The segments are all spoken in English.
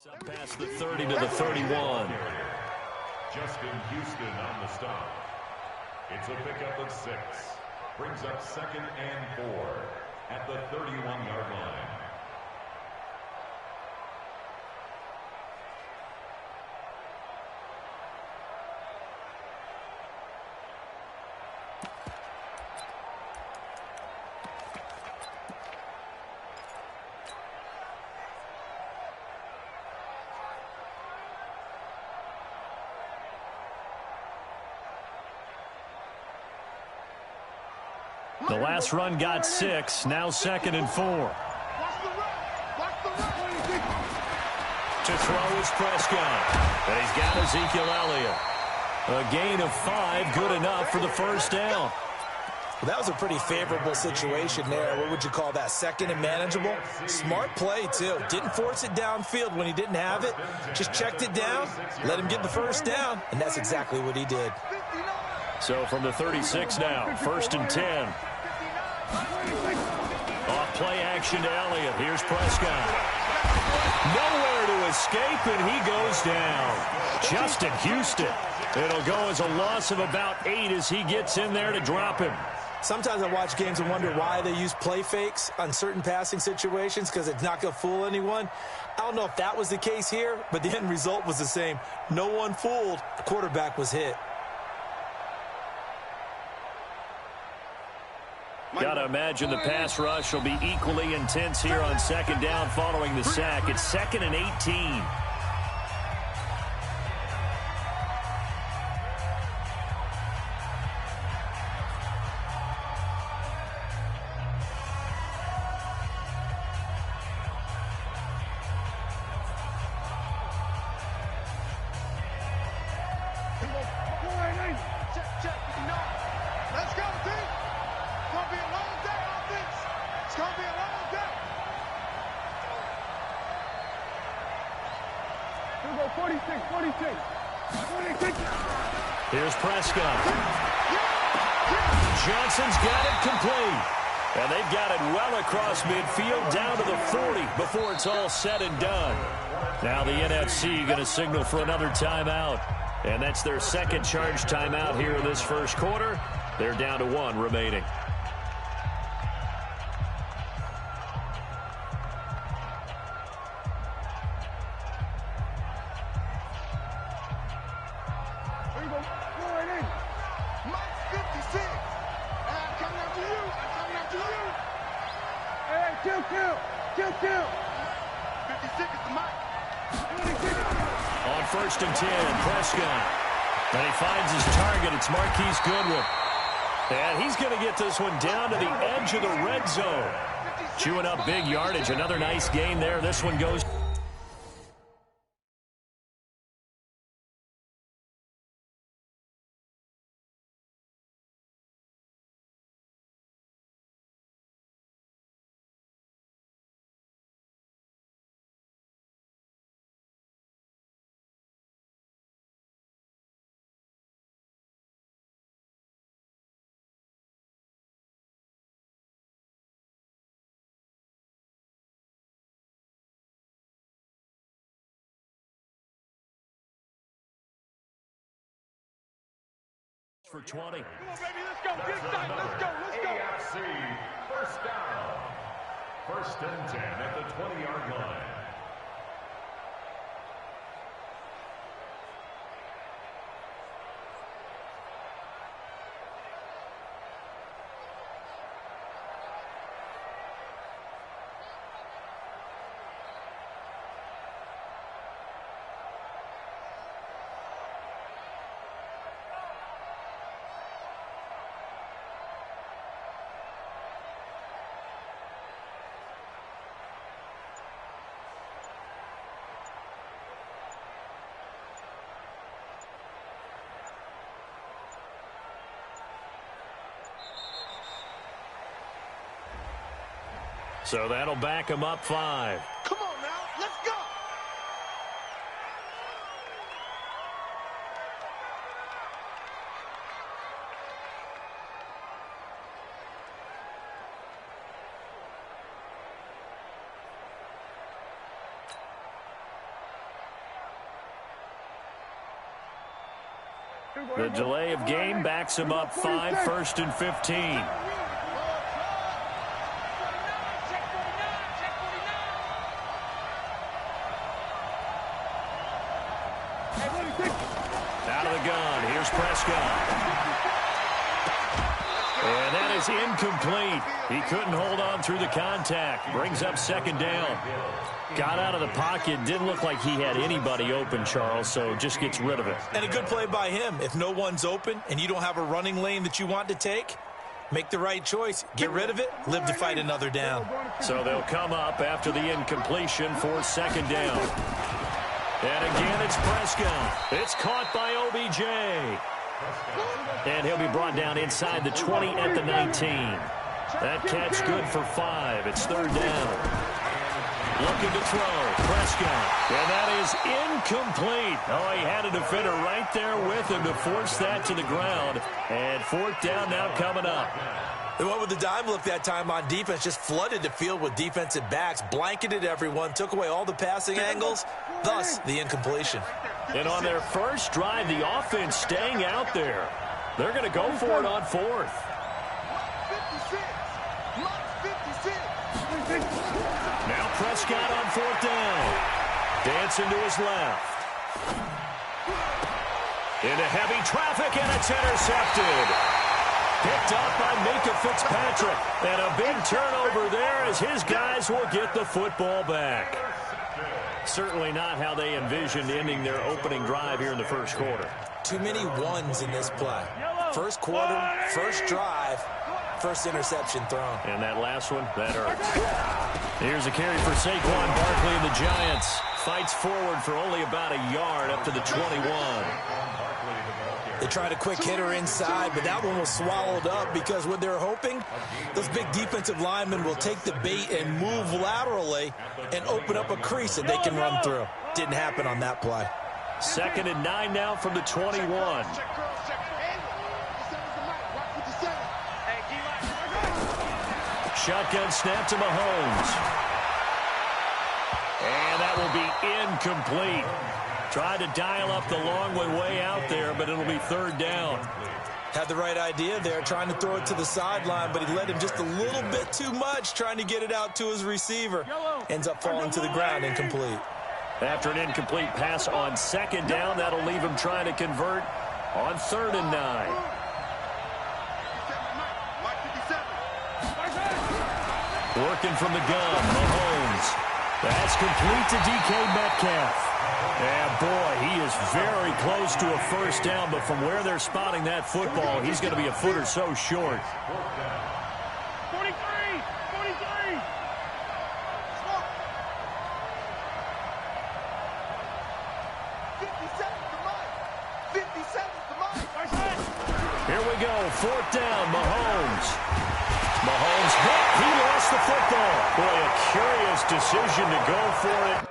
Up past the 30 to the 31. Justin Houston on the stop. It's a pickup of 6. Brings up 2nd and 4 at the 31-yard line. The last run got 6, now 2nd and 4. To throw is Prescott. And he's got Ezekiel Elliott. A gain of 5, good enough for the first down. Well, that was a pretty favorable situation there. What would you call that? 2nd and manageable? Smart play, too. Didn't force it downfield when he didn't have it. Just checked it down, let him get the first down, and that's exactly what he did. So from the 36 now, 1st and 10. Off play action to Elliott. Here's Prescott. Nowhere to escape, and he goes down. Justin Houston. It'll go as a loss of about 8 as he gets in there to drop him. Sometimes I watch games and wonder why they use play fakes on certain passing situations, because it's not going to fool anyone. I don't know if that was the case here, but the end result was the same. No one fooled. The quarterback was hit. Got to imagine the pass rush will be equally intense here on 2nd down following the sack. It's 2nd and 18. Here's Prescott. Johnson's got it complete. And they've got it well across midfield down to the 40 before it's all said and done. Now the NFC going to signal for another timeout. And that's their 2nd charge timeout here in this first quarter. They're down to 1 remaining. On 1st and 10, Prescott. And he finds his target. It's Marquise Goodwin. And he's going to get this one down to the edge of the red zone. Chewing up big yardage. Another nice gain there. This one goes. For 20. Come on, baby, let's go. Get started. Let's go. AFC first down. 1st and 10 at the 20-yard line. So that'll back him up 5. Come on now. Let's go. The delay of game backs him up 5, 1st and 15. Out of the gun, here's Prescott. And that is incomplete. He couldn't hold on through the contact. Brings up 2nd down. Got out of the pocket. Didn't look like he had anybody open, Charles, so just gets rid of it. And a good play by him. If no one's open and you don't have a running lane that you want to take, make the right choice. Get rid of it. Live to fight another down. So they'll come up after the incompletion for 2nd down. And again, it's Prescott. It's caught by OBJ. And he'll be brought down inside the 20 at the 19. That catch good for 5. It's 3rd down. Looking to throw. Prescott. And that is incomplete. Oh, he had a defender right there with him to force that to the ground. And 4th down now coming up. They went with the dime look that time on defense, just flooded the field with defensive backs, blanketed everyone, took away all the passing angles, thus the incompletion. And on their first drive, the offense staying out there. They're going to go for it on 4th. Now Prescott on 4th down. Dancing to his left. Into heavy traffic, and it's intercepted. Picked up by Minka Fitzpatrick. And a big turnover there as his guys will get the football back. Certainly not how they envisioned ending their opening drive here in the first quarter. Too many ones in this play. First quarter, first drive, first interception thrown. And that last one, that hurts. Here's a carry for Saquon Barkley and the Giants. Fights forward for only about a yard up to the 21. They tried a quick hitter inside, but that one was swallowed up because what they're hoping, those big defensive linemen will take the bait and move laterally and open up a crease that they can run through. Didn't happen on that play. 2nd and 9 now from the 21. Shotgun snap to Mahomes. And that will be incomplete. Tried to dial up the long way out there, but it'll be 3rd down. Had the right idea there, trying to throw it to the sideline, but he led him just a little bit too much, trying to get it out to his receiver. Ends up falling to the ground, incomplete. After an incomplete pass on 2nd down, that'll leave him trying to convert on 3rd and 9. Working from the gun, Mahomes. That's complete to DK Metcalf. And boy, he is very close to a 1st down, but from where they're spotting that football, he's going to be a foot or so short. 43! 43! Here we go, 4th down, Mahomes. Mahomes hit, he lost the football. Boy, a curious decision to go for it.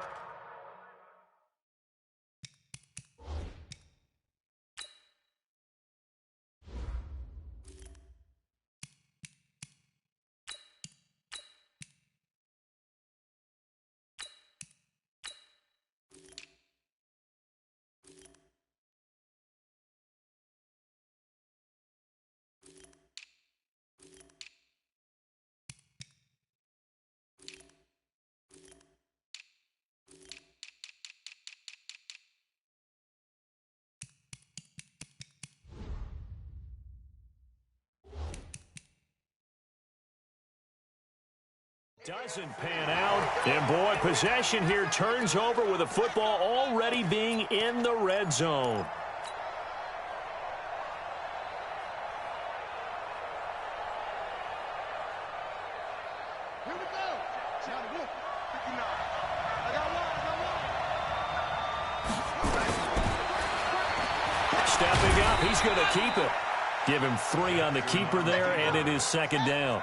Doesn't pan out. And boy, possession here turns over with the football already being in the red zone. Here we go. Johnny Wolf, 59. I got one. Stepping up, he's going to keep it. Give him 3 on the keeper there, and it is 2nd down.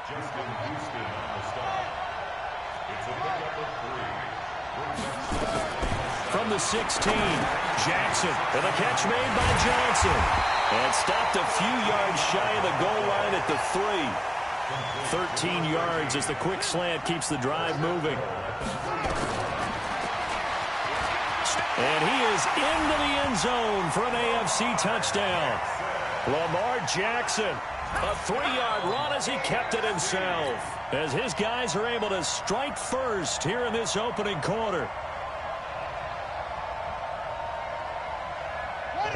From the 16, Jackson, and a catch made by Johnson. And stopped a few yards shy of the goal line at the 3. 13 yards as the quick slant keeps the drive moving. And he is into the end zone for an AFC touchdown. Lamar Jackson, a 3-yard run as he kept it himself, as his guys are able to strike first here in this opening quarter.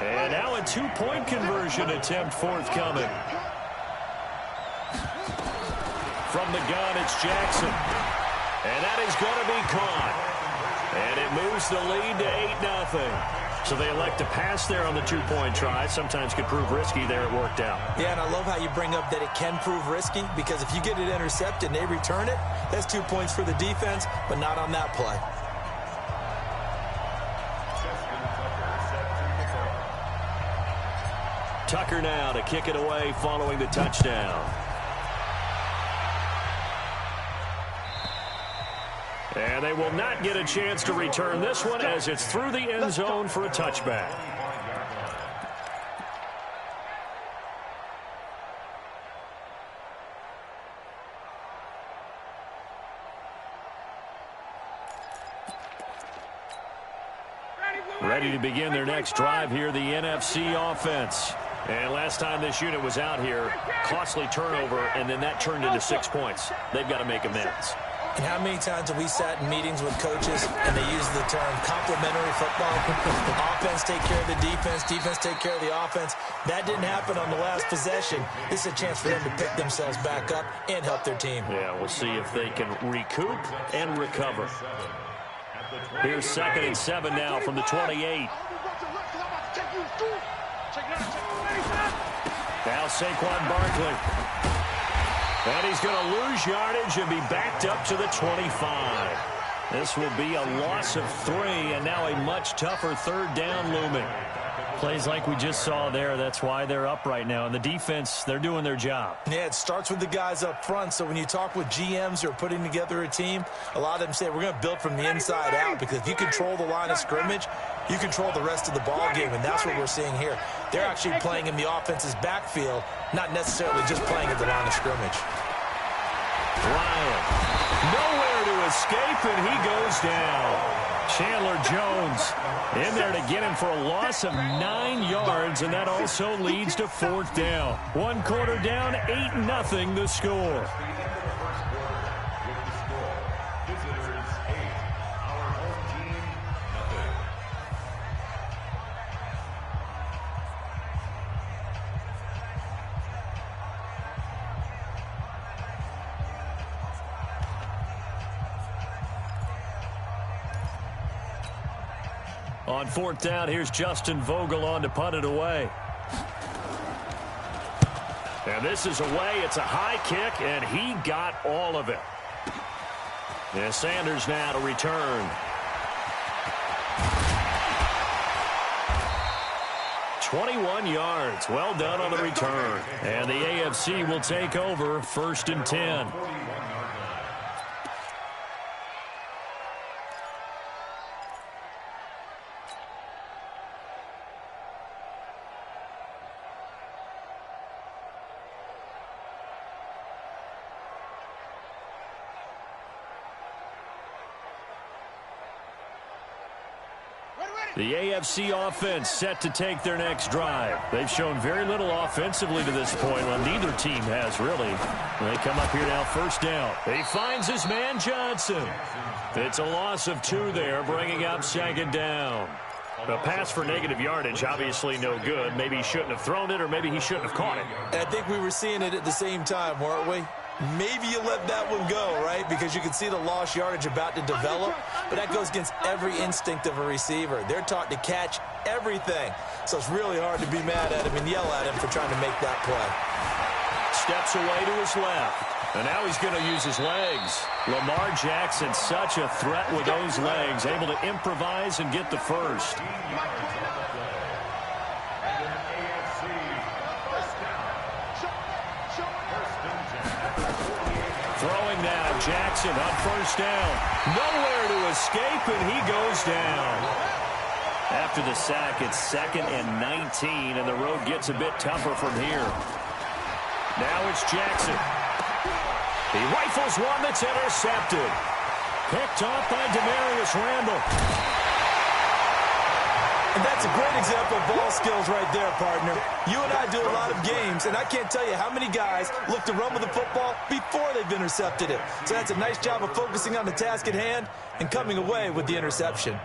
And now a 2-point conversion attempt forthcoming. From the gun, it's Jackson. And that is going to be caught. And it moves the lead to 8-0. So they elect to pass there on the 2-point try. Sometimes could prove risky. There it worked out. Yeah, and I love how you bring up that it can prove risky, because if you get it intercepted and they return it, that's 2 points for the defense, but not on that play. Tucker now to kick it away following the touchdown. And they will not get a chance to return this one as it's through the end zone for a touchback. Ready to begin their next drive here, the NFC offense. And last time this unit was out here, costly turnover, and then that turned into 6 points. They've got to make amends. And how many times have we sat in meetings with coaches and they use the term complementary football? Offense take care of the defense, defense take care of the offense. That didn't happen on the last possession. This is a chance for them to pick themselves back up and help their team. Yeah, we'll see if they can recoup and recover. Here's 2nd and 7 now from the 28. Now Saquon Barkley. And he's going to lose yardage and be backed up to the 25. This will be a loss of 3, and now a much tougher 3rd down looming. Plays like we just saw there. That's why they're up right now. And the defense, they're doing their job. Yeah, it starts with the guys up front. So when you talk with GMs who are putting together a team, a lot of them say we're going to build from the inside out, because if you control the line of scrimmage, you control the rest of the ball game, and that's what we're seeing here. They're actually playing in the offense's backfield, not necessarily just playing at the line of scrimmage. Ryan, nowhere to escape, and he goes down. Chandler Jones in there to get him for a loss of 9 yards, and that also leads to 4th down. 1 quarter down, 8-0 the score. On 4th down, here's Justin Vogel on to punt it away. And this is away. It's a high kick, and he got all of it. And Sanders now to return. 21 yards. Well done on the return. And the AFC will take over 1st and 10. The AFC offense set to take their next drive. They've shown very little offensively to this point. Well, neither team has, really. They come up here now, 1st down. He finds his man, Johnson. It's a loss of 2 there, bringing up 2nd down. A pass for negative yardage, obviously no good. Maybe he shouldn't have thrown it, or maybe he shouldn't have caught it. And I think we were seeing it at the same time, weren't we? Maybe you let that one go, right? Because you can see the lost yardage about to develop. But that goes against every instinct of a receiver. They're taught to catch everything. So it's really hard to be mad at him and yell at him for trying to make that play. Steps away to his left. And now he's going to use his legs. Lamar Jackson, such a threat with those legs, able to improvise and get the first. Throwing now, Jackson on 1st down. Nowhere to escape, and he goes down. After the sack, it's 2nd and 19, and the road gets a bit tougher from here. Now it's Jackson. He rifles one that's intercepted. Picked off by Demarius Randall. And that's a great example of ball skills right there, partner. You and I do a lot of games, and I can't tell you how many guys look to run with the football before they've intercepted it. So that's a nice job of focusing on the task at hand and coming away with the interception.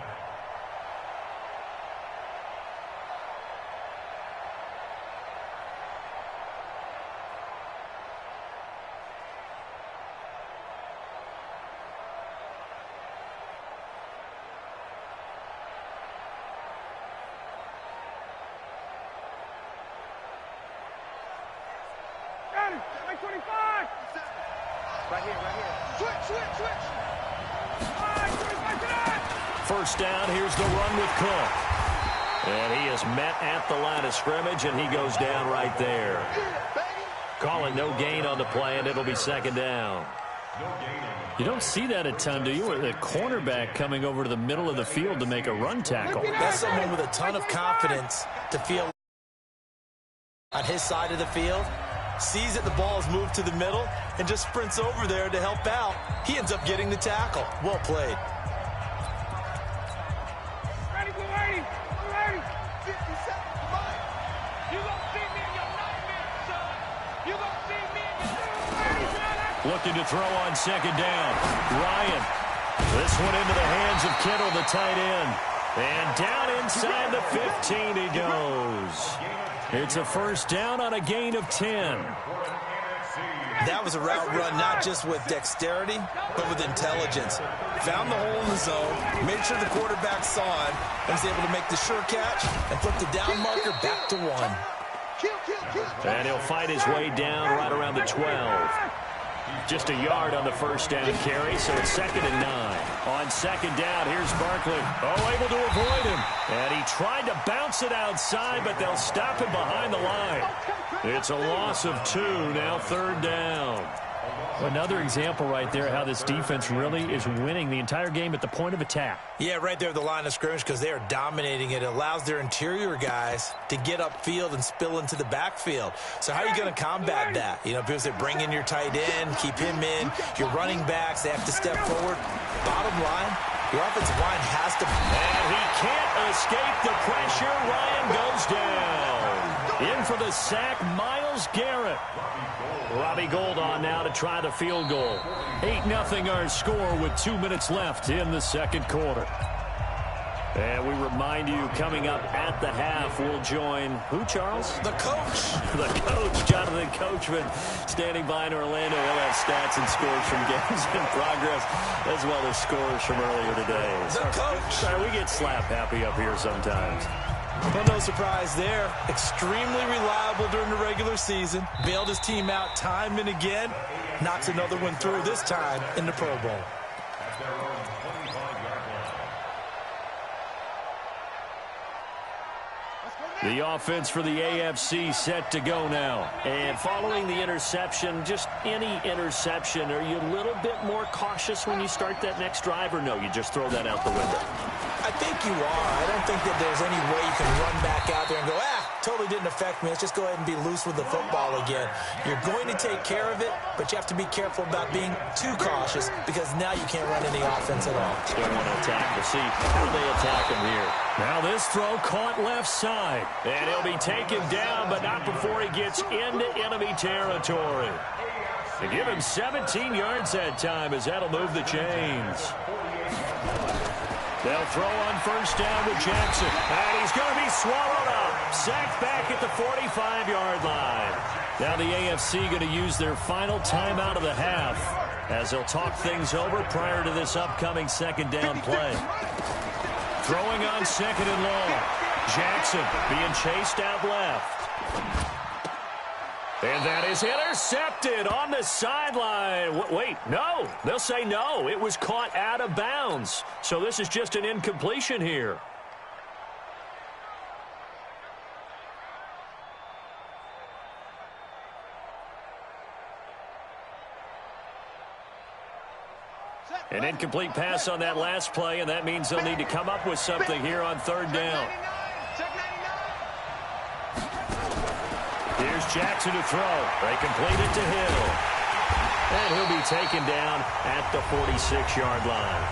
Make 25. Right here. Switch. First down, here's the run with Cook. And he is met at the line of scrimmage, and he goes down right there. Calling no gain on the play, and it'll be second down. You don't see that a ton, do you? With a cornerback coming over to the middle of the field to make a run tackle. That's someone with a ton of confidence to feel on his side of the field. Sees that the ball is moved to the middle and just sprints over there to help out. He ends up getting the tackle. Well played. Ready, go 80. 50 seconds, come on. You gonna see me in your nightmare, son. You gonna see me in your Looking to throw on second down. Ryan. This one into the hands of Kittle, the tight end. And down inside the 15 he goes. It's a first down on a gain of 10. That was a route run not just with dexterity, but with intelligence. Found the hole in the zone, made sure the quarterback saw him, and was able to make the sure catch and flip the down marker back to 1. And he'll fight his way down right around the 12. Just a yard on the first down carry, so it's 2nd and 9. On second down, here's Barkley. Able to avoid him. And he tried to bounce it outside, but they'll stop him behind the line. It's a loss of 2, now 3rd down. Another example right there how this defense really is winning the entire game at the point of attack. Yeah, right there at the line of scrimmage because they are dominating it. It allows their interior guys to get upfield and spill into the backfield. So how are you going to combat that? You know, people say bring in your tight end, keep him in. Your running backs, they have to step forward. Bottom line, your offensive line has to. And he can't escape the pressure. Ryan goes down. In for the sack, Myles Garrett. Robbie Gould on now to try the field goal. 8-0 our score with 2 minutes left in the second quarter. And we remind you, coming up at the half, we'll join who, Charles? The coach. The coach, Jonathan Coachman, standing by in Orlando. He'll have stats and scores from games in progress, as well as scores from earlier today. The coach. Sorry, we get slap happy up here sometimes. Well, no surprise there. Extremely reliable during the regular season. Bailed his team out time and again. Knocks another one through, this time in the Pro Bowl. The offense for the AFC set to go now. And following the interception, just any interception, are you a little bit more cautious when you start that next drive, or no, you just throw that out the window? I think you are. I don't think that there's any way you can run back out there and go, totally didn't affect me. Let's just go ahead and be loose with the football again. You're going to take care of it, but you have to be careful about being too cautious because now you can't run any offense at all. Still want to attack. We'll see how they attack him here. Now this throw caught left side. And he'll be taken down, but not before he gets into enemy territory. They give him 17 yards that time as that'll move the chains. They'll throw on first down with Jackson. And he's going to be swallowed up. Sacked back at the 45-yard line. Now the AFC going to use their final timeout of the half as they'll talk things over prior to this upcoming second down play. Throwing on second and long. Jackson being chased out left. And that is intercepted on the sideline. Wait, no. They'll say no. It was caught out of bounds. So this is just an incompletion here. An incomplete pass on that last play, and that means they'll need to come up with something here on third down. Here's Jackson to throw. They complete it to Hill. And he'll be taken down at the 46-yard line.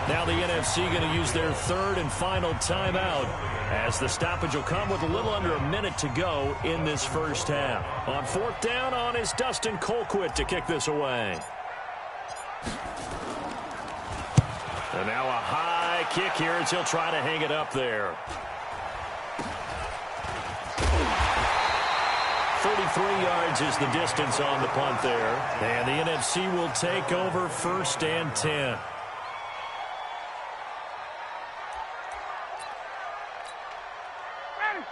Now the NFC going to use their third and final timeout, as the stoppage will come with a little under a minute to go in this first half. On fourth down, on is Dustin Colquitt to kick this away. And now a high kick here as he'll try to hang it up there. 43 yards is the distance on the punt there. And the NFC will take over first and 10.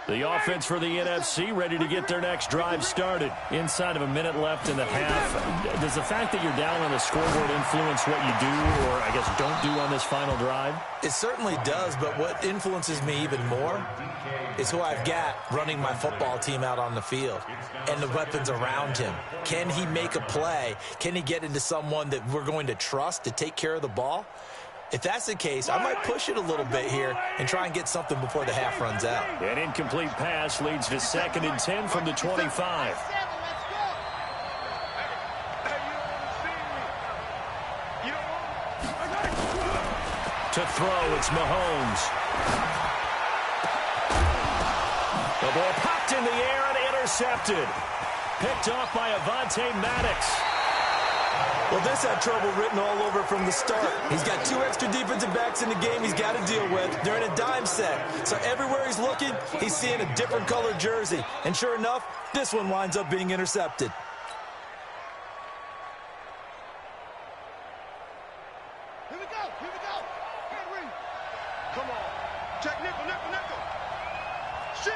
The offense for the NFC ready to get their next drive started. Inside of a minute left in the half. Does the fact that you're down on the scoreboard influence what you do, or I guess don't do on this final drive? It certainly does, but what influences me even more is who I've got running my football team out on the field and the weapons around him. Can he make a play? Can he get into someone that we're going to trust to take care of the ball? If that's the case, I might push it a little bit here and try and get something before the half runs out. An incomplete pass leads to 2nd and 10 from the 25. To throw, it's Mahomes. The ball popped in the air and intercepted. Picked off by Avonte Maddox. Well, this had trouble written all over from the start. He's got 2 extra defensive backs in the game he's got to deal with. They're in a dime set. So everywhere he's looking, he's seeing a different colored jersey. And sure enough, this one winds up being intercepted. Here we go. Here we go. Henry. Come on. Check nickel, nickel, nickel. Shit.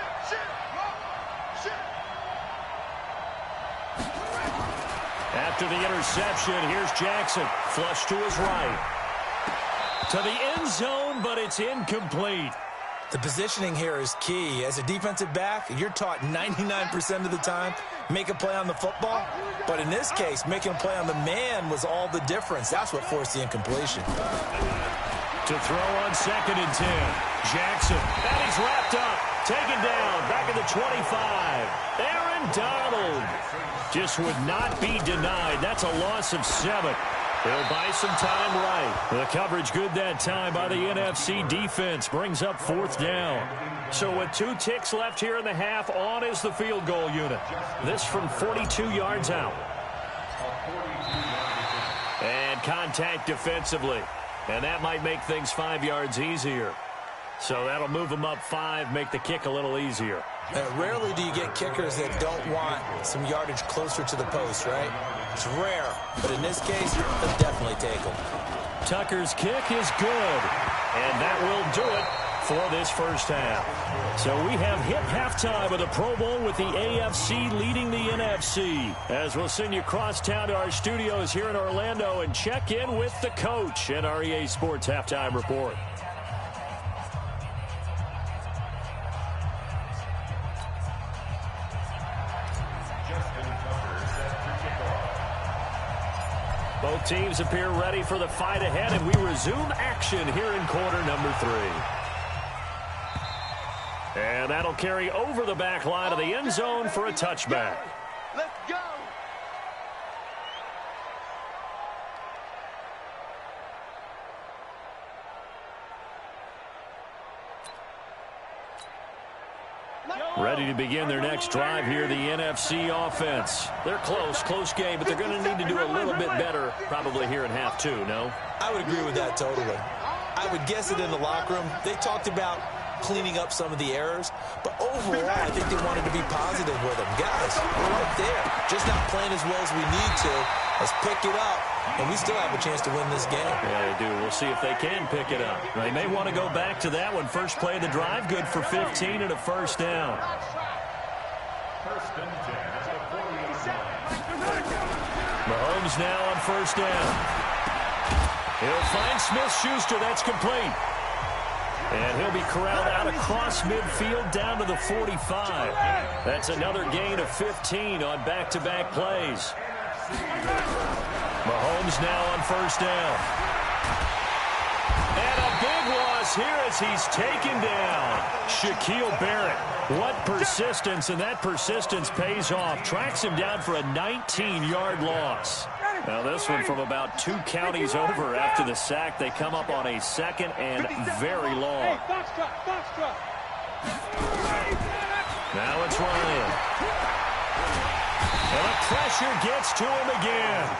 After the interception, here's Jackson. Flush to his right. To the end zone, but it's incomplete. The positioning here is key. As a defensive back, you're taught 99% of the time, make a play on the football. But in this case, making a play on the man was all the difference. That's what forced the incompletion. To throw on 2nd and 10. Jackson. And he's wrapped up. Taken down. Back at the 25. Aaron Donald just would not be denied. That's a loss of 7. He'll buy some time right. The coverage good that time by the NFC defense brings up 4th down. So with 2 ticks left here in the half, on is the field goal unit. This from 42 yards out. And contact defensively. And that might make things 5 yards easier. So that'll move them up 5, make the kick a little easier. Rarely do you get kickers that don't want some yardage closer to the post, right? It's rare, but in this case, they'll definitely take them. Tucker's kick is good, and that will do it for this first half. So we have hit halftime of the Pro Bowl with the AFC leading the NFC. As we'll send you across town to our studios here in Orlando and check in with the coach and our EA Sports Halftime Report. Both teams appear ready for the fight ahead, and we resume action here in quarter number 3. And that'll carry over the back line of the end zone for a touchback. Let's go. Ready to begin their next drive here, the NFC offense. They're close game, but they're going to need to do a little bit better probably here in half 2, no? I would agree with that totally. I would guess it in the locker room. They talked about cleaning up some of the errors, but overall, I think they wanted to be positive with them. Guys, we're right there. Just not playing as well as we need to. Let's pick it up, and we still have a chance to win this game. Yeah, they do. We'll see if they can pick it up. They may want to go back to that one. First play of the drive, good for 15 and a first down. Mahomes now on first down. He'll find Smith-Schuster. That's complete. And he'll be corralled out across midfield down to the 45. That's another gain of 15 on back-to-back plays. Mahomes now on first down. And a big loss falls here as he's taken down. Shaquille Barrett. What persistence, and that persistence pays off. Tracks him down for a 19-yard loss. Now this one from about 2 counties over after the sack. They come up on a second and very long. Now it's Ryan. And the pressure gets to him again.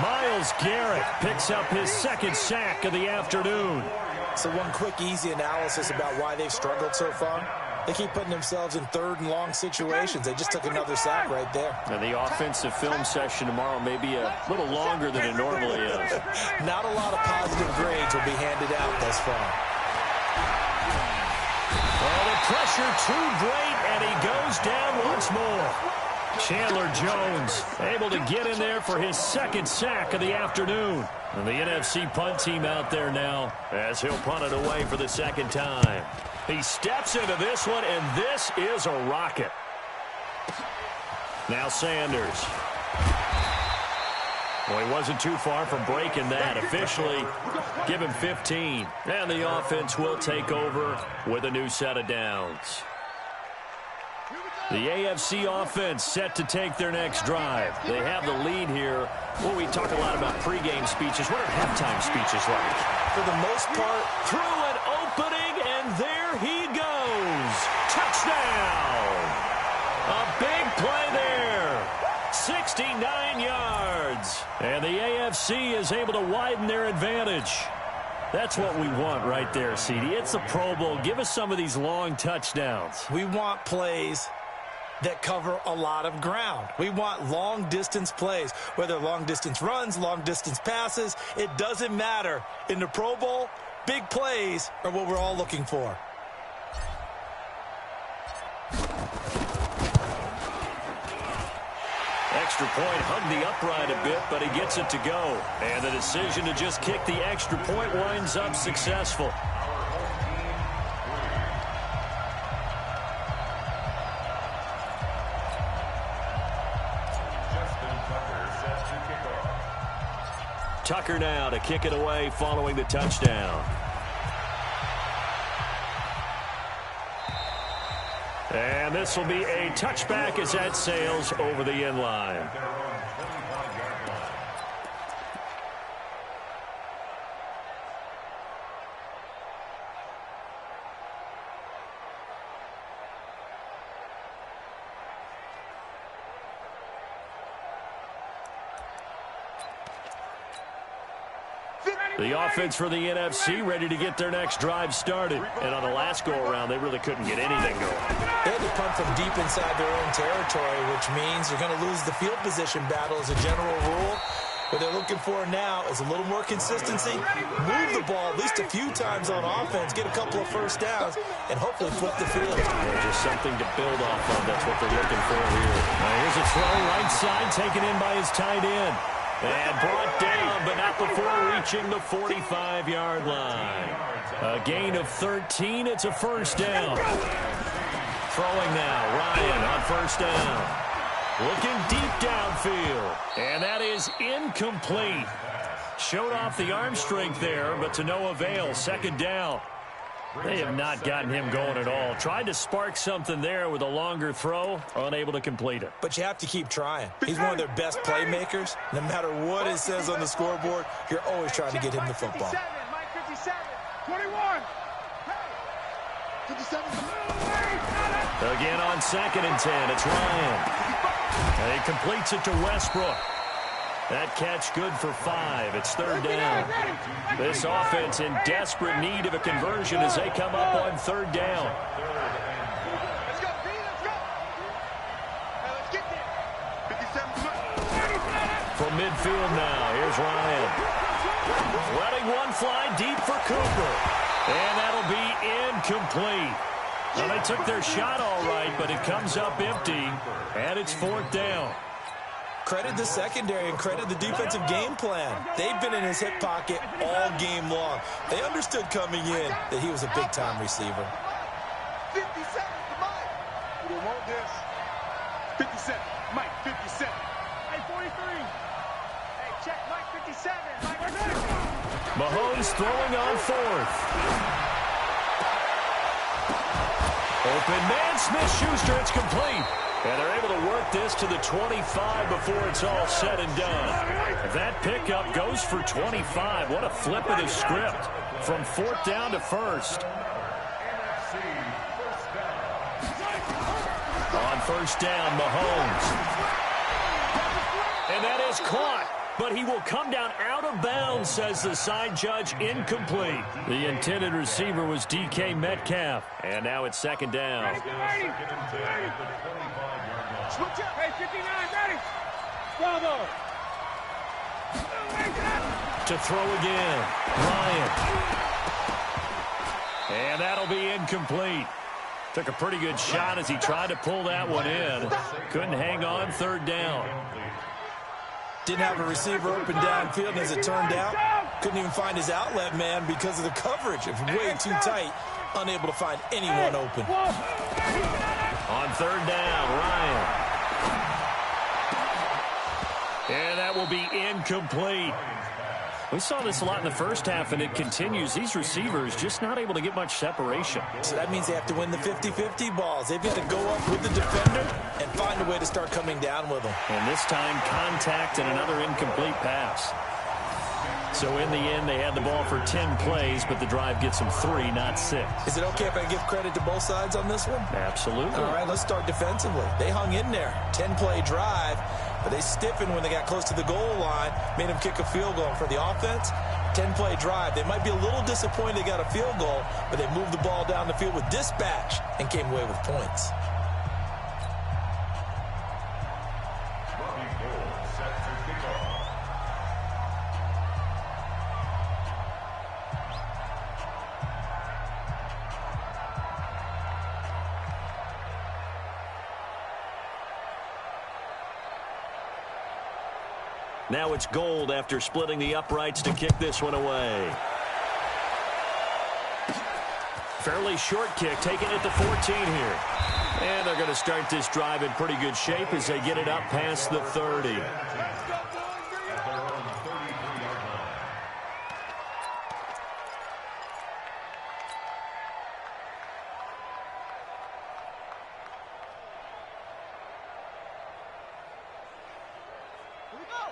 Myles Garrett picks up his second sack of the afternoon. So one quick, easy analysis about why they've struggled so far. They keep putting themselves in third and long situations. They just took another sack right there. And the offensive film session tomorrow may be a little longer than it normally is. Not a lot of positive grades will be handed out thus far. Oh, the pressure too great, and he goes down once more. Chandler Jones able to get in there for his second sack of the afternoon. And the NFC punt team out there now as he'll punt it away for the second time. He steps into this one, and this is a rocket. Now Sanders. Well, he wasn't too far from breaking that. Officially, give him 15. And the offense will take over with a new set of downs. The AFC offense set to take their next drive. They have the lead here. Well, we talk a lot about pregame speeches. What are halftime speeches like? For the most part, through an opening, and there he goes. Touchdown! A big play there. 69 yards. And the AFC is able to widen their advantage. That's what we want right there, CD. It's the Pro Bowl. Give us some of these long touchdowns. We want plays that cover a lot of ground. We want long-distance plays, whether long-distance runs, long-distance passes. It doesn't matter. In the Pro Bowl, big plays are what we're all looking for. Extra point hugged the upright a bit, but he gets it to go. And the decision to just kick the extra point winds up successful. Tucker now to kick it away following the touchdown. And this will be a touchback as that sails over the end line. The offense for the NFC ready to get their next drive started. And on the last go-around, they really couldn't get anything going. They had to punt from deep inside their own territory, which means they're going to lose the field position battle as a general rule. What they're looking for now is a little more consistency, move the ball at least a few times on offense, get a couple of first downs, and hopefully flip the field. Just something to build off of. That's what they're looking for here. Now here's a throw right side, taken in by his tight end. And brought down, but not before reaching the 45-yard line. A gain of 13. It's a first down. Throwing now. Ryan on first down. Looking deep downfield. And that is incomplete. Showed off the arm strength there, but to no avail. Second down. They have not gotten him going at all. Tried to spark something there with a longer throw, unable to complete it. But you have to keep trying. He's one of their best playmakers. No matter what it says on the scoreboard, you're always trying to get him the football. 57, 21. 57. Again on 2nd and 10, it's Ryan. And he completes it to Westbrook. That catch good for 5. It's third down. This offense in desperate need of a conversion as they come up on third down. Let's go, B, let's go. Let's get there. 57. From midfield now, here's Ryan. Letting one fly deep for Cooper. And that'll be incomplete. Well, they took their shot all right, but it comes up empty. And it's fourth down. Credit the secondary and credit the defensive game plan. They've been in his hip pocket all game long. They understood coming in that he was a big-time receiver. 57, Mike. We don't want this. 57, Mike, 57. Hey, 43. Hey, check, Mike, 57. Mike, Mahomes throwing on fourth. Open man, Smith-Schuster, it's complete. And they're able to work this to the 25 before it's all said and done. That pickup goes for 25. What a flip of the script from 4th down to 1st. On 1st down, Mahomes. And that is caught. But he will come down out of bounds, says the side judge, incomplete. The intended receiver was DK Metcalf. And now it's 2nd down. Switch up. Hey, 59, ready. Bravo. To throw again. Ryan. And that'll be incomplete. Took a pretty good shot as he tried to pull that one in. Couldn't hang on, 3rd down. Didn't have a receiver open downfield, and as it turned out, couldn't even find his outlet man because of the coverage. It was way too tight, unable to find anyone open. On 3rd down, Ryan. And that will be incomplete. We saw this a lot in the first half, and it continues. These receivers just not able to get much separation. So that means they have to win the 50-50 balls. They've got to go up with the defender and find a way to start coming down with them. And this time, contact and another incomplete pass. So in the end, they had the ball for 10 plays, but the drive gets them 3, not 6. Is it okay if I give credit to both sides on this one? Absolutely. All right, let's start defensively. They hung in there. 10-play drive, but they stiffened when they got close to the goal line, made them kick a field goal. For the offense, 10-play drive. They might be a little disappointed they got a field goal, but they moved the ball down the field with dispatch and came away with points. Now it's Gold after splitting the uprights to kick this one away. Fairly short kick, taking it to 14 here. And they're going to start this drive in pretty good shape as they get it up past the 30.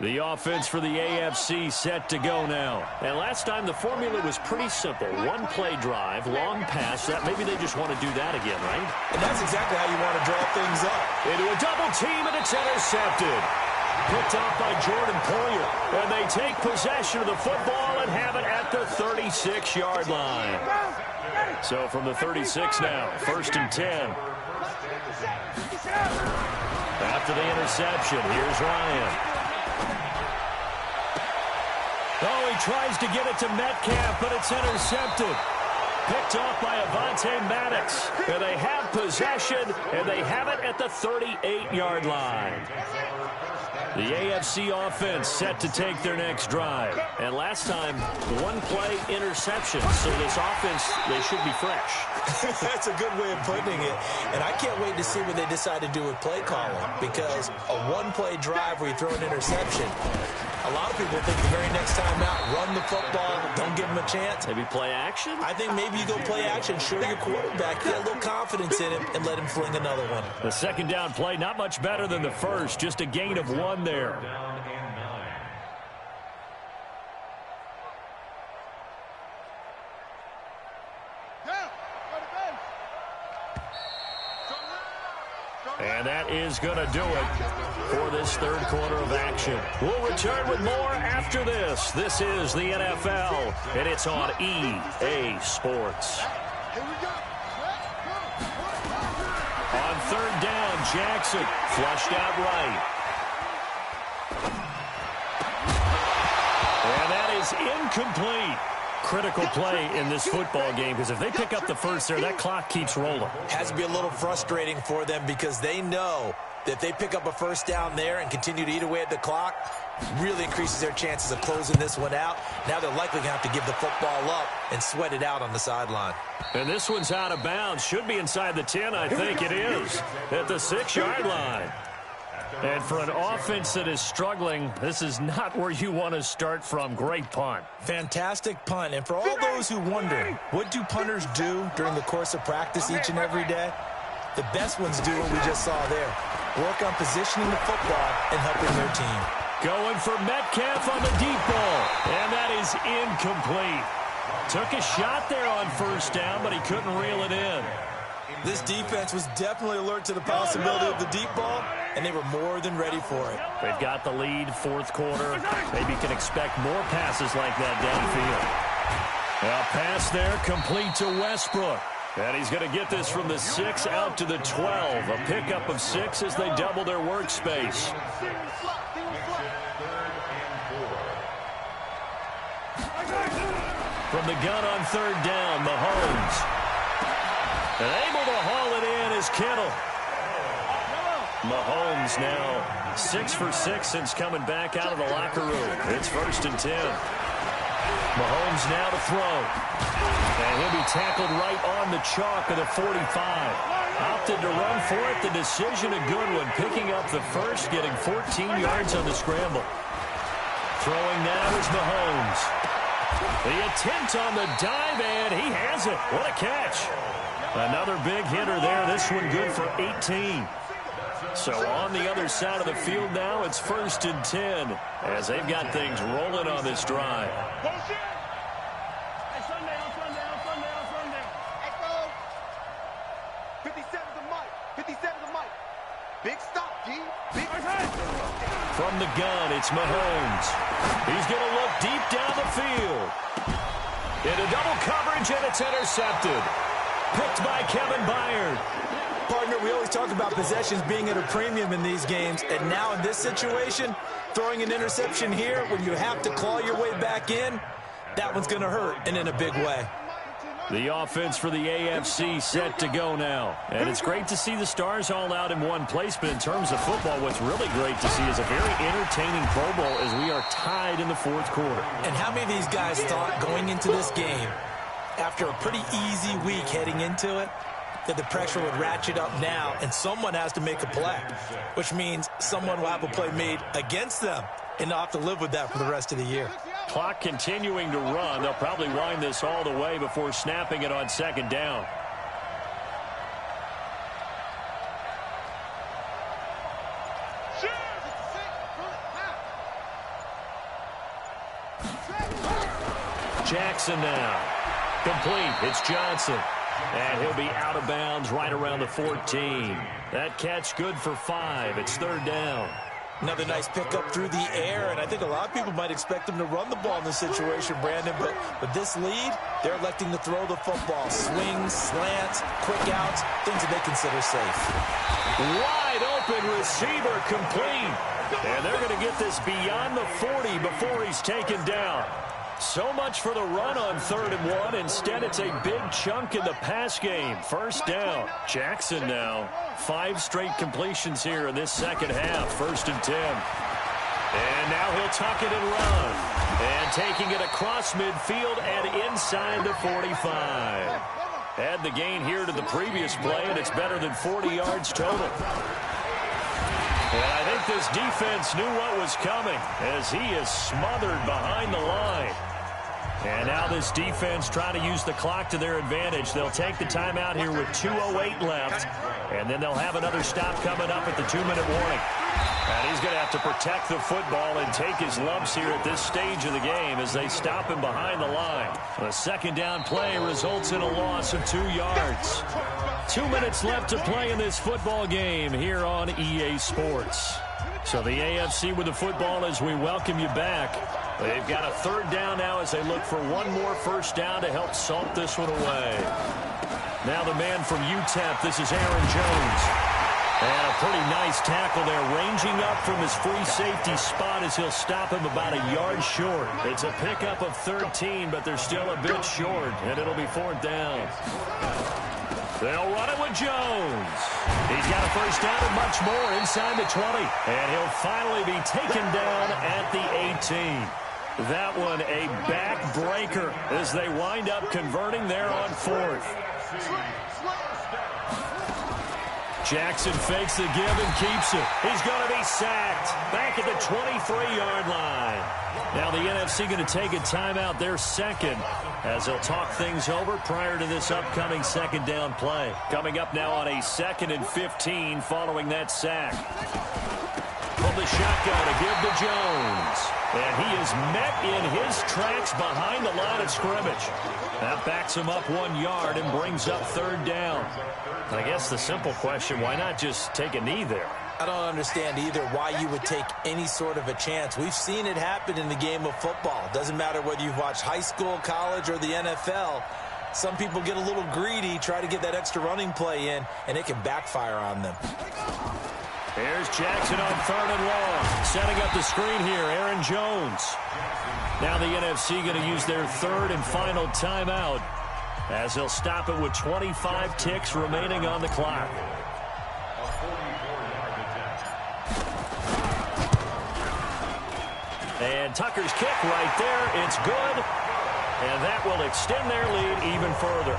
The offense for the AFC set to go now. And last time the formula was pretty simple. 1-play drive, long pass. That maybe they just want to do that again, right? And that's exactly how you want to draw things up. Into a double team, and it's intercepted. Picked off by Jordan Poyer. And they take possession of the football and have it at the 36-yard line. So from the 36 now, 1st and 10. After the interception, here's Ryan. Oh, he tries to get it to Metcalf, but it's intercepted. Picked off by Avonte Maddox. And they have possession, and they have it at the 38-yard line. The AFC offense set to take their next drive. And last time, 1-play interception. So this offense, they should be fresh. That's a good way of putting it. And I can't wait to see what they decide to do with play calling. Because a 1-play drive where you throw an interception, a lot of people think the very next time out, run the football, don't give them a chance. Maybe play action? I think maybe you go play action, show your quarterback, get a little confidence in him, and let him fling another one. The 2nd down play, not much better than the first, just a gain of 1 there. And that is going to do it for this 3rd quarter of action. We'll return with more after this. This is the NFL, and it's on EA Sports. On 3rd down, Jackson flushed out right. And that is incomplete. Critical play in this football game, because if they pick up the first there, that clock keeps rolling. Has to be a little frustrating for them because they know that if they pick up a 1st down there and continue to eat away at the clock, really increases their chances of closing this one out. Now they're likely going to have to give the football up and sweat it out on the sideline. And this one's out of bounds. Should be inside the 10, I think it is, at the 6-yard line. And for an offense that is struggling, this is not where you want to start from. Great punt. Fantastic punt. And for all those who wonder, what do punters do during the course of practice each and every day? The best ones do what we just saw there. Work on positioning the football and helping their team. Going for Metcalf on the deep ball. And that is incomplete. Took a shot there on first down, but he couldn't reel it in. This defense was definitely alert to the possibility of the deep ball, and they were more than ready for it. They've got the lead, fourth quarter. Maybe you can expect more passes like that downfield. A pass there complete to Westbrook. And he's going to get this from the 6 out to the 12. A pickup of 6 as they double their workspace. From the gun on third down, Mahomes. And able to haul it in is Kittle. Mahomes now 6 for 6 since coming back out of the locker room. It's 1st and 10. Mahomes now to throw. And he'll be tackled right on the chalk of the 45. Opted to run for it. The decision a good one. Picking up the first, getting 14 yards on the scramble. Throwing now is Mahomes. The attempt on the dive, and he has it. What a catch. Another big hitter there. This one good for 18. So on the other side of the field now, it's 1st and 10 as they've got things rolling on this drive. Big stop, G. Big From the gun, it's Mahomes. He's going to look deep down the field. Into double coverage, and it's intercepted. Picked by Kevin Byard. Partner, we always talk about possessions being at a premium in these games, and now in this situation, throwing an interception here when you have to claw your way back in, that one's going to hurt, and in a big way. The offense for the AFC set to go now. And it's great to see the stars all out in one place, but in terms of football, what's really great to see is a very entertaining Pro Bowl as we are tied in the fourth quarter. And how many of these guys thought going into this game, after a pretty easy week heading into it, that the pressure would ratchet up now and someone has to make a play, which means someone will have a play made against them and not have to live with that for the rest of the year. Clock continuing to run. They'll probably wind this all the way before snapping it on second down. Jackson now. Complete. It's Johnson. And he'll be out of bounds right around the 14. That catch good for 5. It's third down. Another nice pickup through the air, and I think a lot of people might expect them to run the ball in this situation, Brandon, but with this lead, they're electing to throw the football. Swings, slants, quick outs, things that they consider safe. Wide open receiver complete. And they're going to get this beyond the 40 before he's taken down. So much for the run on 3rd and 1. Instead, it's a big chunk in the pass game. First down. Jackson now. 5 straight completions here in this second half. 1st and 10. And now he'll tuck it and run. And taking it across midfield and inside the 45. Add the gain here to the previous play, and it's better than 40 yards total. And I think this defense knew what was coming as he is smothered behind the line. And now this defense trying to use the clock to their advantage. They'll take the timeout here with 2:08 left. And then they'll have another stop coming up at the 2-minute warning. And he's going to have to protect the football and take his lumps here at this stage of the game as they stop him behind the line. A second down play results in a loss of 2 yards. 2 minutes left to play in this football game here on EA Sports. So the AFC with the football as we welcome you back. They've got a third down now as they look for one more first down to help salt this one away. Now the man from UTEP, this is Aaron Jones. And a pretty nice tackle there, ranging up from his free safety spot as he'll stop him about a yard short. It's a pickup of 13, but they're still a bit short, and it'll be 4th down. They'll run it with Jones. He's got a first down and much more inside the 20. And he'll finally be taken down at the 18. That one a backbreaker as they wind up converting there on 4th. Jackson fakes the give and keeps it. He's going to be sacked back at the 23-yard line. Now the NFC going to take a timeout, their second, as they'll talk things over prior to this upcoming second down play. Coming up now on a 2nd and 15 following that sack. From the shotgun to give to Jones. And he is met in his tracks behind the line of scrimmage. That backs him up 1 yard and brings up 3rd down. I guess the simple question, why not just take a knee there? I don't understand either why you would take any sort of a chance. We've seen it happen in the game of football. Doesn't matter whether you've watched high school, college, or the NFL. Some people get a little greedy, try to get that extra running play in, and it can backfire on them. Here's Jackson on 3rd and long. Setting up the screen here, Aaron Jones. Now the NFC going to use their 3rd and final timeout as they'll stop it with 25 ticks remaining on the clock. And Tucker's kick right there. It's good. And that will extend their lead even further.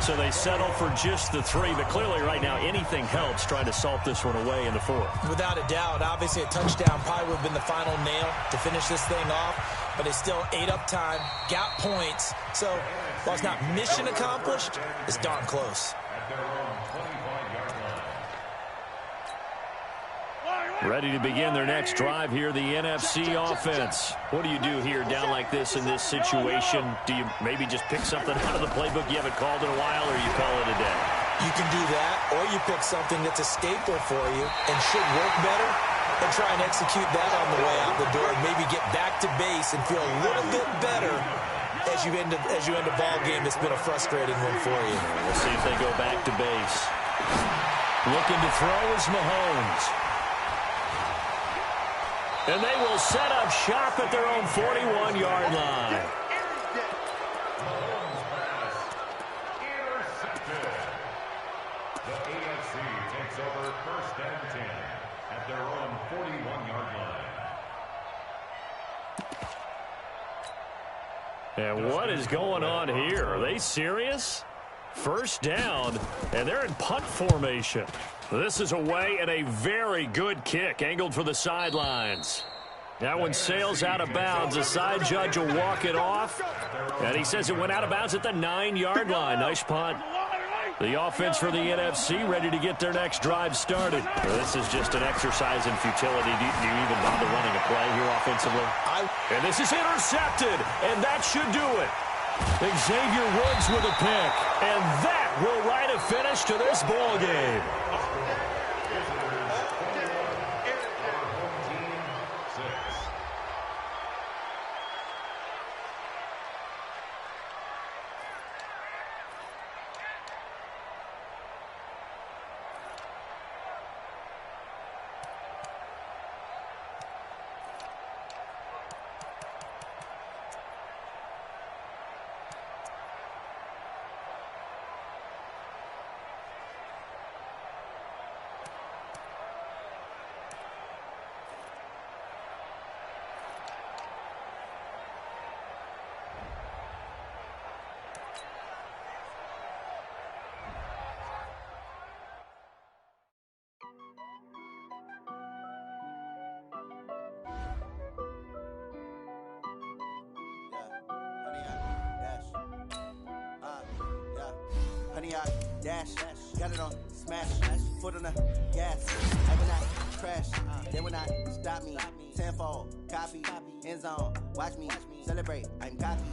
So they settle for just the 3. But clearly right now anything helps trying to salt this one away in the 4th. Without a doubt. Obviously a touchdown probably would have been the final nail to finish this thing off. But they still ate up time, got points. So while it's not mission accomplished, it's darn close. Ready to begin their next drive here, the NFC offense. What do you do here down like this in this situation? Do you maybe just pick something out of the playbook you haven't called in a while, or you call it a day? You can do that, or you pick something that's a staple for you and should work better, and try and execute that on the way out the door, and maybe get back to base and feel a little bit better as you end a ball game that's been a frustrating one for you. We'll see if they go back to base. Looking to throw is Mahomes. And they will set up shop at their own 41-yard line. Intercepted. The AFC takes over 1st and 10 at their own 41-yard line. And what is going on here? Are they serious? 1st down, and they're in punt formation. This is away and a very good kick, angled for the sidelines. That one sails out of bounds. The side judge will walk it off, and he says it went out of bounds at the 9-yard line. Nice punt. The offense for the NFC ready to get their next drive started. This is just an exercise in futility. Do you even bother running a play here offensively? And this is intercepted, and that should do it. Xavier Woods with a pick, and that will write a finish to this ball game. Dash, got it on smash, foot on the gas. I will not crash, they will not stop me. Tenfold, copy, end zone, watch me celebrate. I'm cocky,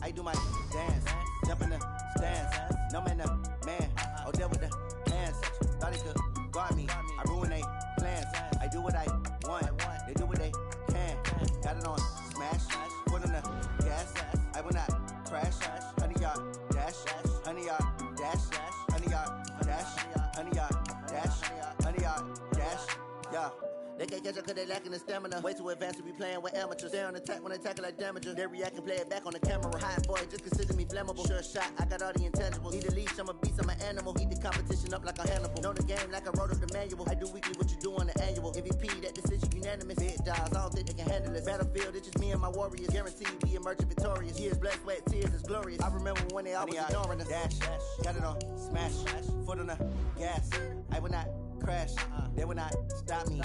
I do my dance, jump in the stands. No man, man, oh there with the hands. Thought they could guard me, I ruin they plans. I do what I want, they do what they can. Got it on smash, foot on the gas. I will not crash, 100-yard dash, 100-yard dash. 100-yard dash, yeah. They can't catch up cause they lacking the stamina. Way too advanced to be playing with amateurs. Stay on attack when they tackle like damager. They react and play it back on the camera. Hot boy, just consider me flammable. Sure shot, I got all the intangibles. Need a leash, I'm a beast, I'm an animal. Eat the competition up like a Hannibal. Know the game like I wrote up the manual. I do weekly what you do on the annual. MVP, that decision unanimous. Big dogs, I don't think they can handle it. Battlefield, it's just me and my warriors. Guaranteed we emerging victorious. Years, blood, sweat, tears is glorious. I remember when they always ignoring us. Dash, got it on, smash, foot on the gas. I will not crash, they will not stop me.